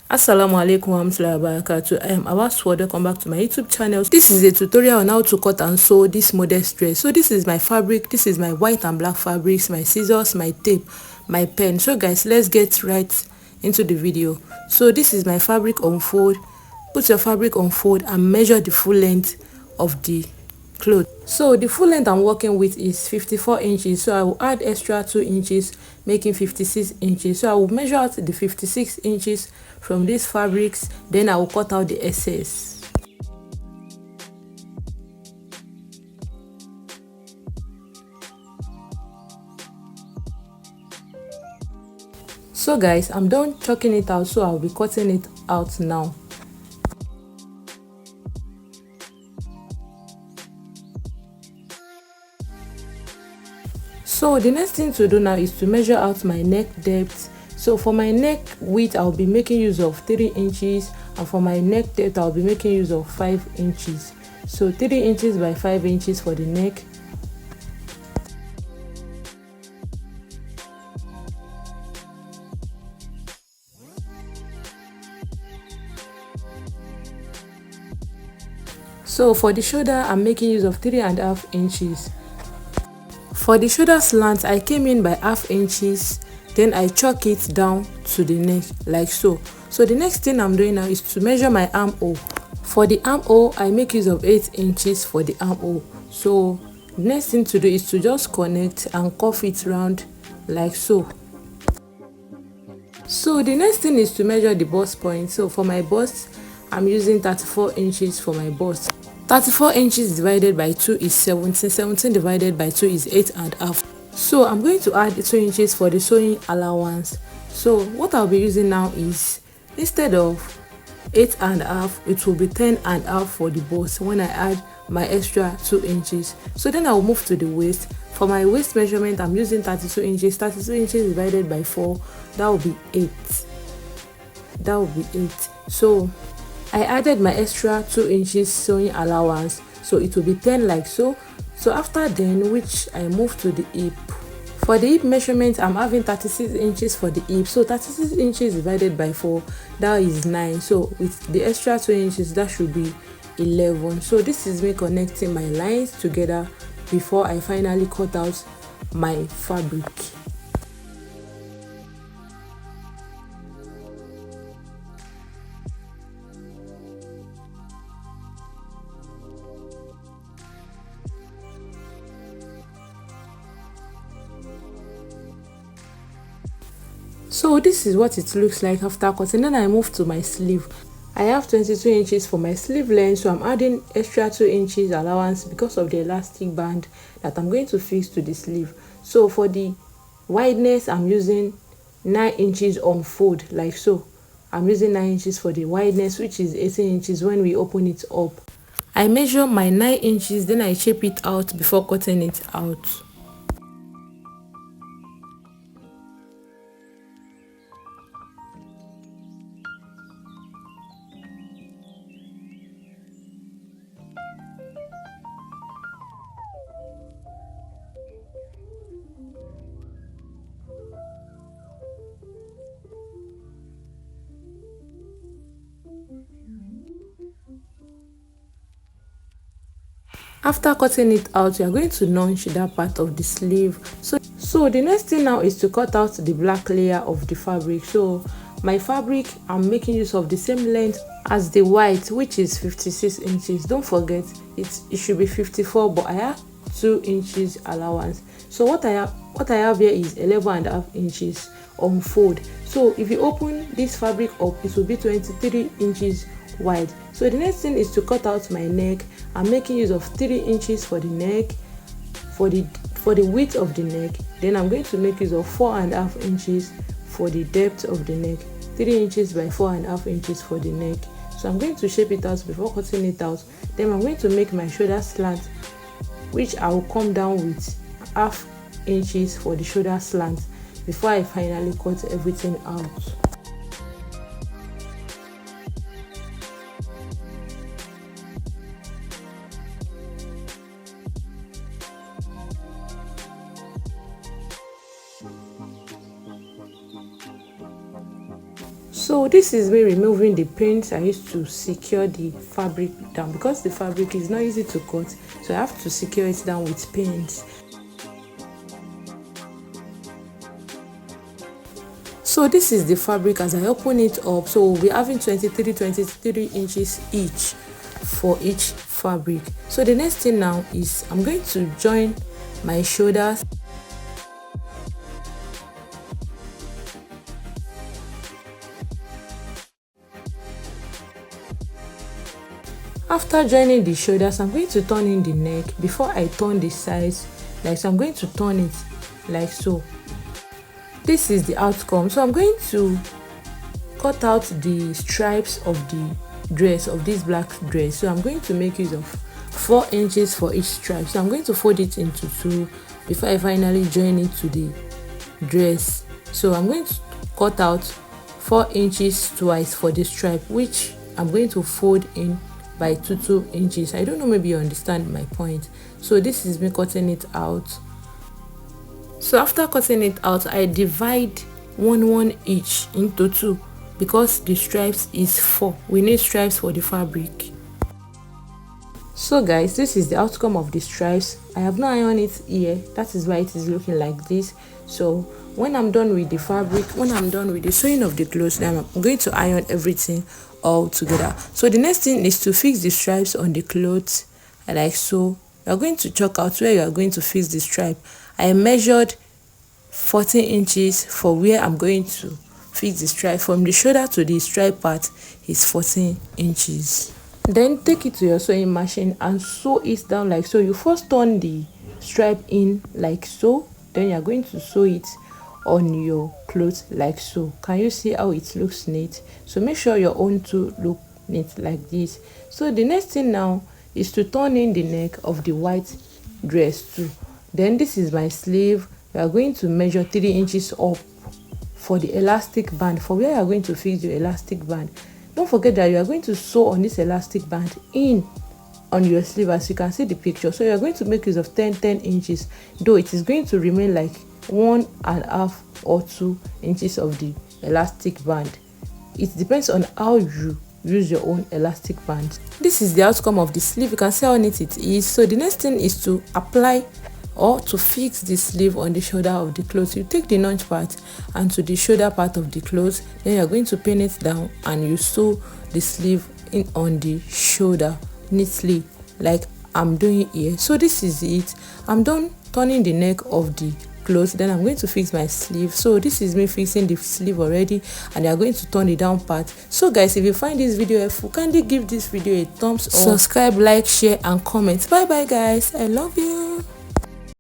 Assalamu alaikum warahmatullahi wabarakatuh. I am Awas. Welcome back to my YouTube channel. This is a tutorial on how to cut and sew this modest dress. So this is my fabric, this is my white and black fabrics, my scissors, my tape, my pen. So guys, let's get right into the video. So this is my fabric on fold. Put your fabric on fold and measure the full length of the cloth. So the full length I'm working with is 54 inches, so I will add extra 2 inches, making 56 inches. So I will measure out the 56 inches from these fabrics, then I will cut out the excess. So guys, I'm done chalking it out, so I'll be cutting it out now. So the next thing to do now is to measure out my neck depth. So for my neck width, I'll be making use of 3 inches, and for my neck depth, I'll be making use of 5 inches. So 3 inches by 5 inches for the neck. So for the shoulder, I'm making use of 3.5 inches. For the shoulder slant, I came in by 0.5 inches, then I chalk it down to the neck like so. So the next thing I'm doing now is to measure my armhole. For the armhole, I make use of 8 inches for the armhole. So the next thing to do is to just connect and cuff it round like so. So the next thing is to measure the bust point. So for my bust, I'm using 34 inches for my bust. 34 inches divided by 2 is 17. 17 divided by 2 is 8.5. So I'm going to add 2 inches for the sewing allowance. So what I'll be using now is, instead of 8.5, it will be 10.5 for the bust when I add my extra 2 inches. So then I'll move to the waist. For my waist measurement, I'm using 32 inches. 32 inches divided by 4, that will be 8. That will be 8. So I added my extra 2 inches sewing allowance, so it will be 10 like so. So after then, which I move to the hip. For the hip measurement, I'm having 36 inches for the hip. So 36 inches divided by 4, that is 9. So with the extra 2 inches, that should be 11. So this is me connecting my lines together before I finally cut out my fabric. So this is what it looks like after cutting. Then I move to my sleeve. I have 22 inches for my sleeve length, so I'm adding extra 2 inches allowance because of the elastic band that I'm going to fix to the sleeve. So for the wideness, I'm using 9 inches on fold like so. I'm using 9 inches for the wideness, which is 18 inches when we open it up. I measure my 9 inches, then I shape it out before cutting it out. After cutting it out, you are going to notch that part of the sleeve. So the next thing now is to cut out the black layer of the fabric. So my fabric, I'm making use of the same length as the white, which is 56 inches. Don't forget, it should be 54, but I have 2 inches allowance. So what I have here is 11.5 inches on fold. So if you open this fabric up, it will be 23 inches wide. So the next thing is to cut out my neck. I'm making use of 3 inches for the neck, for the width of the neck. Then I'm going to make use of 4.5 inches for the depth of the neck. 3 inches by 4.5 inches for the neck. So I'm going to shape it out before cutting it out. Then I'm going to make my shoulder slant, which I will come down with 0.5 inches for the shoulder slant before I finally cut everything out. So this is me removing the pins I used to secure the fabric down, because the fabric is not easy to cut, so I have to secure it down with pins. So this is the fabric as I open it up. So we'll be having 23 inches each for each fabric. So the next thing now is I'm going to join my shoulders. After joining the shoulders, I'm going to turn in the neck before I turn the sides. Like so, I'm going to turn it like so. This is the outcome. So I'm going to cut out the stripes of the dress, of this black dress. So I'm going to make use of 4 inches for each stripe. So I'm going to fold it into 2 before I finally join it to the dress. So I'm going to cut out 4 inches twice for the stripe, which I'm going to fold in by 2 inches. I don't know, maybe you understand my point. So this is me cutting it out. So after cutting it out, I divide 1 each into 2 because the stripes is 4. We need stripes for the fabric. So guys, this is the outcome of the stripes. I have not ironed it here, that is why it is looking like this. So when I'm done with the fabric, when I'm done with the sewing of the clothes, then I'm going to iron everything all together. So the next thing is to fix the stripes on the clothes like so. You are going to chalk out where you are going to fix the stripe. I measured 14 inches for where I'm going to fix the stripe. From the shoulder to the stripe part is 14 inches. Then take it to your sewing machine and sew it down like so. You first turn the stripe in like so, then you are going to sew it on your clothes like so. Can you see how it looks neat? So make sure your own too look neat like this. So the next thing now is to turn in the neck of the white dress too. Then this is my sleeve. We are going to measure 3 inches up for the elastic band, for where you are going to fix your elastic band. Don't forget that you are going to sew on this elastic band in on your sleeve, as you can see the picture. So you are going to make use of 10 inches, though it is going to remain like 1.5 or 2 inches of the elastic band. It depends on how you use your own elastic band. This is the outcome of the sleeve. You can see how neat it is. So the next thing is to apply or to fix the sleeve on the shoulder of the clothes. You take the notch part and to the shoulder part of the clothes, then you are going to pin it down and you sew the sleeve in on the shoulder neatly like I'm doing here. So this is it. I'm done turning the neck of the clothes, then I'm going to fix my sleeve. So this is me fixing the sleeve already, and you are going to turn the down part. So guys, if you find this video helpful, kindly give this video a thumbs up, subscribe, like, share and comment. Bye bye guys, I love you.